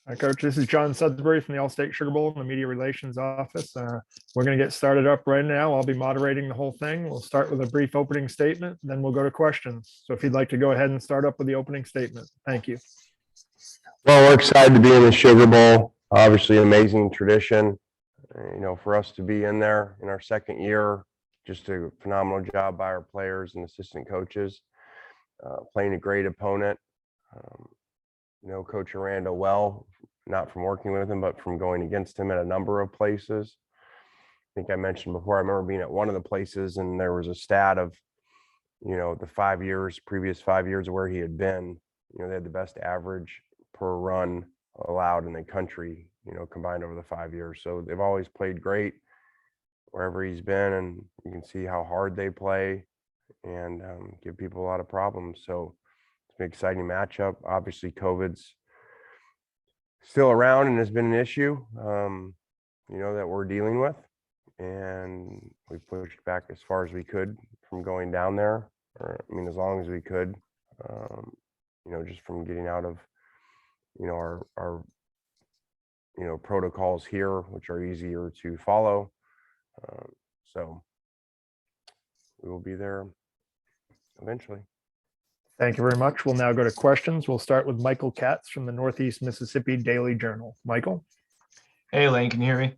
Hi, Coach. This is John Sudbury from the All-State Sugar Bowl in the Media Relations Office. We're going to get started up right now. I'll be moderating the whole thing. We'll start with a brief opening statement, then we'll go to questions. So if you'd like to go ahead and start up with the opening statement. Thank you. Well, we're excited to be in the Sugar Bowl. Obviously, amazing tradition. For us to be in there in our second year, just a phenomenal job by our players and assistant coaches, playing a great opponent. Coach Aranda well, not from working with him, but from going against him at a number of places. I think I mentioned before, I remember being at one of the places and there was a stat of, the previous 5 years of where he had been. They had the best average per run allowed in the country, combined over the 5 years. So they've always played great wherever he's been, and you can see how hard they play and give people a lot of problems. So it's an exciting matchup. Obviously, COVID's still around and has been an issue, that we're dealing with. And we pushed back as far as we could from going down there, as long as we could, just from getting out of, our protocols here, which are easier to follow. So we will be there eventually. Thank you very much. We'll now go to questions. We'll start with Michael Katz from the Northeast Mississippi Daily Journal. Michael? Hey, Lane, can you hear me?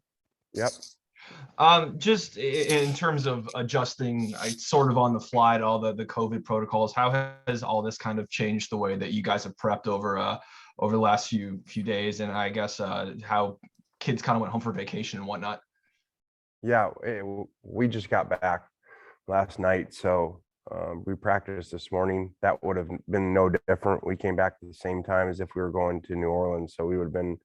Yep. Just in terms of adjusting sort of on the fly to all the COVID protocols, how has all this kind of changed the way that you guys have prepped over the last few days, and I guess how kids kind of went home for vacation and whatnot? Yeah, we just got back last night, so we practiced this morning. That would have been no different. We came back at the same time as if we were going to New Orleans, so we would have been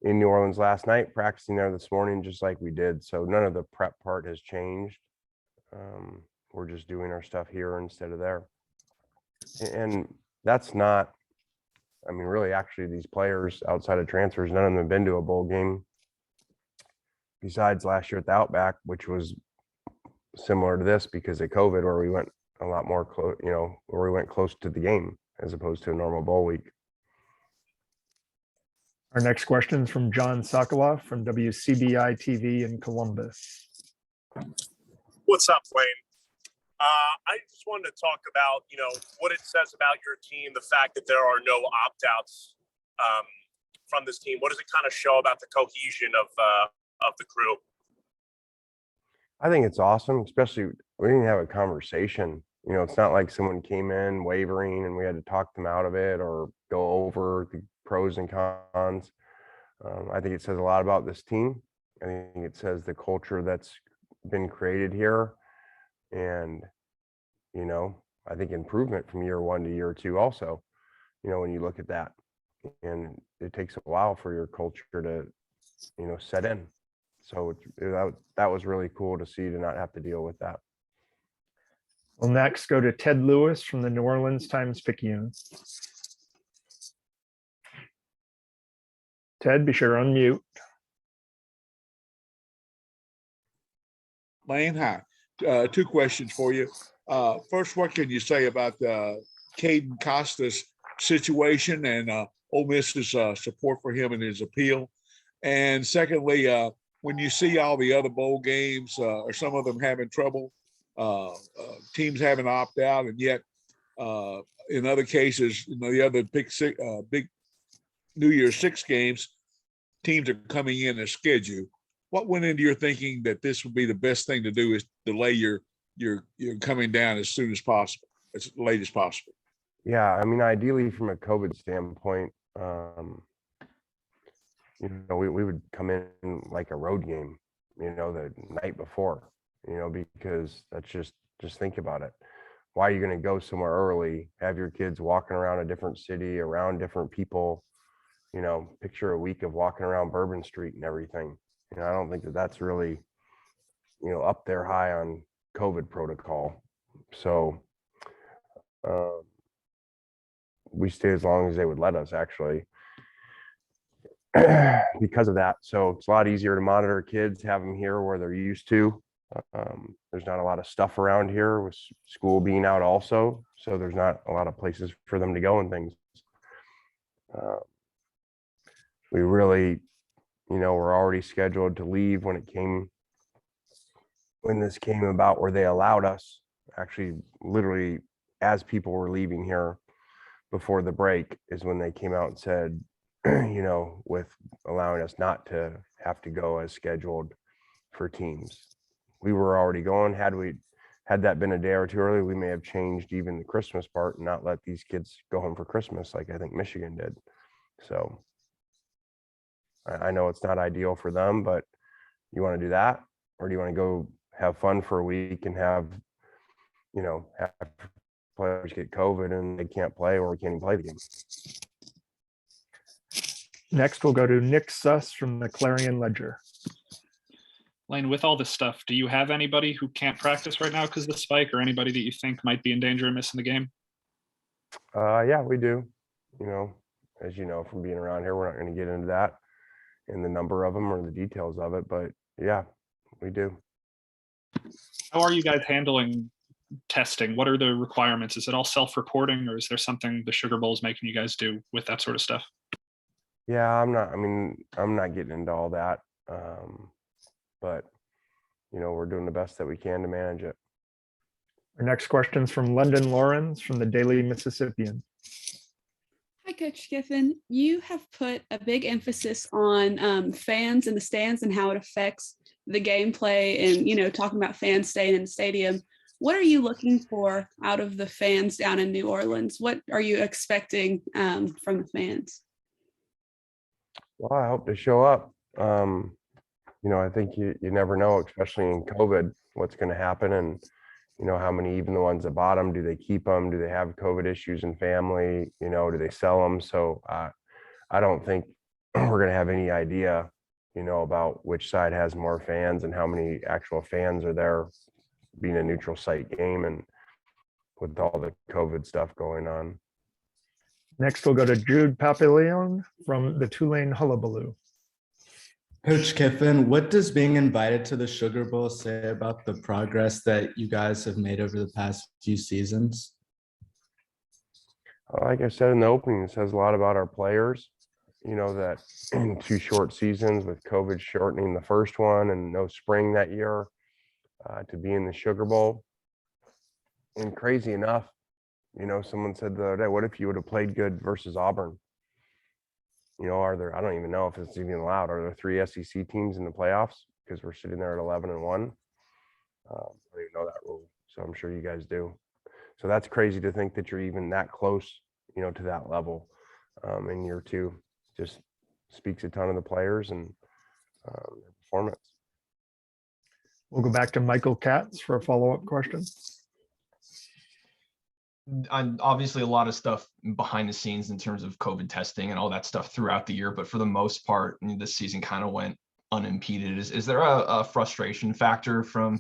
in New Orleans last night, practicing there this morning, just like we did. So none of the prep part has changed. We're just doing our stuff here instead of there. And that's not, really, actually, these players outside of transfers, none of them have been to a bowl game besides last year at the Outback, which was similar to this because of COVID, where we went a lot more close, where we went close to the game as opposed to a normal bowl week. Our next question is from John Sokoloff from WCBI TV in Columbus. What's up, Wayne? I just wanted to talk about, what it says about your team, the fact that there are no opt-outs from this team. What does it kind of show about the cohesion of the crew? I think it's awesome, especially we didn't have a conversation. It's not like someone came in wavering and we had to talk them out of it or go over the pros and cons. I think it says a lot about this team. I think it says the culture that's been created here. And, I think improvement from year one to year two also, when you look at that. And it takes a while for your culture to, set in. So that was really cool to see, to not have to deal with that. We'll next go to Ted Lewis from the New Orleans Times-Picayune. Ted, be sure to unmute. Lane, hi. Two questions for you. First, what can you say about the Caden Costas situation and Ole Miss's support for him in his appeal? And secondly, when you see all the other bowl games, or some of them having trouble, teams having opt out, and yet in other cases, the other big New Year's Six games, teams are coming in as scheduled. What went into your thinking that this would be the best thing to do is delay your coming down as soon as possible, as late as possible? Yeah, ideally from a COVID standpoint, we would come in like a road game, the night before, because that's just think about it. Why are you going to go somewhere early, have your kids walking around a different city, around different people, picture a week of walking around Bourbon Street and everything. I don't think that's really, up there high on COVID protocol. So we stayed as long as they would let us, actually, because of that. So it's a lot easier to monitor kids, have them here where they're used to. There's not a lot of stuff around here with school being out also. So there's not a lot of places for them to go and things. we really, were already scheduled to leave when this came about, where they allowed us, actually literally as people were leaving here before the break, is when they came out and said, with allowing us not to have to go as scheduled for teams. We were already going. Had that been a day or two early, we may have changed even the Christmas part and not let these kids go home for Christmas like I think Michigan did. So I know it's not ideal for them, but you want to do that, or do you want to go have fun for a week and have players get COVID and they can't play, or we can't even play the game? Next, we'll go to Nick Suss from the Clarion Ledger. Lane, with all this stuff, do you have anybody who can't practice right now because of the spike, or anybody that you think might be in danger of missing the game? Yeah, we do. As you know from being around here, we're not going to get into that and the number of them or the details of it, but yeah, we do. How are you guys handling testing? What are the requirements? Is it all self-reporting, or is there something the Sugar Bowl is making you guys do with that sort of stuff? Yeah, I'm not getting into all that. But we're doing the best that we can to manage it. Our next question is from London Lawrence from the Daily Mississippian. Hi, Coach Kiffin. You have put a big emphasis on fans in the stands and how it affects the gameplay, and talking about fans staying in the stadium. What are you looking for out of the fans down in New Orleans? What are you expecting from the fans? Well, I hope to show up. I think you never know, especially in COVID, what's going to happen, and how many, even the ones at bottom, do they keep them? Do they have COVID issues in family? Do they sell them? So I don't think we're going to have any idea, about which side has more fans and how many actual fans are there, being a neutral site game and with all the COVID stuff going on. Next, we'll go to Jude Papillon from the Tulane Hullabaloo. Coach Kiffin, what does being invited to the Sugar Bowl say about the progress that you guys have made over the past few seasons? Like I said in the opening, it says a lot about our players, that in 2 short seasons with COVID shortening the first one and no spring that year, to be in the Sugar Bowl. And crazy enough, someone said the other day, what if you would have played good versus Auburn? I don't even know if it's even allowed. Are there 3 SEC teams in the playoffs? Because we're sitting there at 11-1. I don't even know that rule. So I'm sure you guys do. So that's crazy to think that you're even that close, to that level in year 2. Just speaks a ton of the players and their performance. We'll go back to Michael Katz for a follow-up question. Obviously a lot of stuff behind the scenes in terms of COVID testing and all that stuff throughout the year, but for the most part, this season kind of went unimpeded. Is there a frustration factor from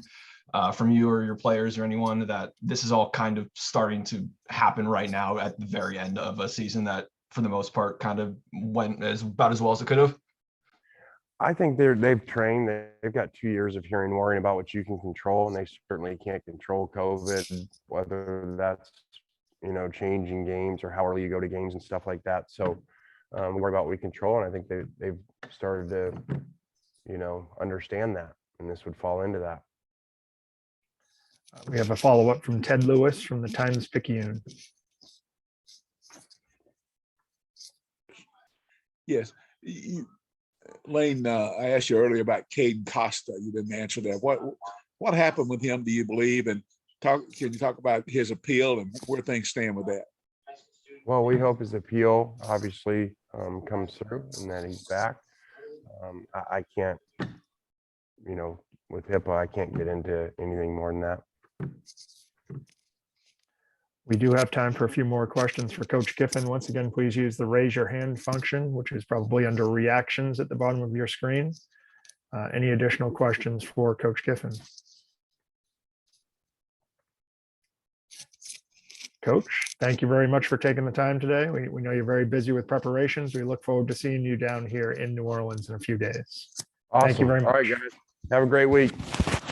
you or your players or anyone that this is all kind of starting to happen right now at the very end of a season that for the most part kind of went about as well as it could have? I think they've trained. They've got 2 years of hearing, worrying about what you can control, and they certainly can't control COVID, whether that's changing games or how early you go to games and stuff like that. So we worry about what we control, and I think they've started to understand that, and this would fall into that. We have a follow-up from Ted Lewis from the Times-Picayune. Yes. Lane, I asked you earlier about Caden Costa. You didn't answer that. What happened with him, do you believe? And can you talk about his appeal and where things stand with that? Well, we hope his appeal obviously comes through and that he's back. I can't, with HIPAA, I can't get into anything more than that. We do have time for a few more questions for Coach Kiffin. Once again, please use the raise your hand function, which is probably under reactions at the bottom of your screen. Any additional questions for Coach Kiffin? Coach, thank you very much for taking the time today. We know you're very busy with preparations. We look forward to seeing you down here in New Orleans in a few days. Awesome. Thank you very much. All right, guys. Have a great week.